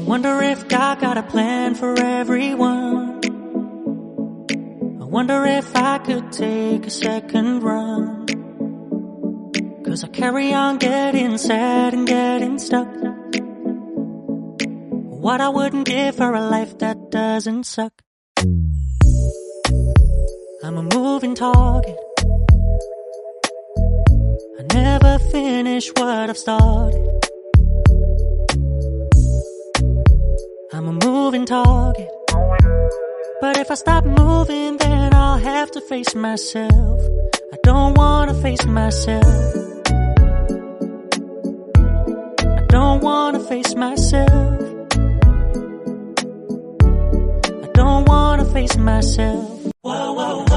wonder if God got a plan for everyone. I wonder if I could take a second run. 'Cause I carry on getting sad and getting stuck. What I wouldn't give for a life that doesn't suck. I'm a moving target. I never finish what I've started. I'm a moving target. But if I stop moving, then I'll have to face myself. I don't wanna face myself. I don't wanna face myself. I don't wanna face myself. Whoa, whoa, whoa.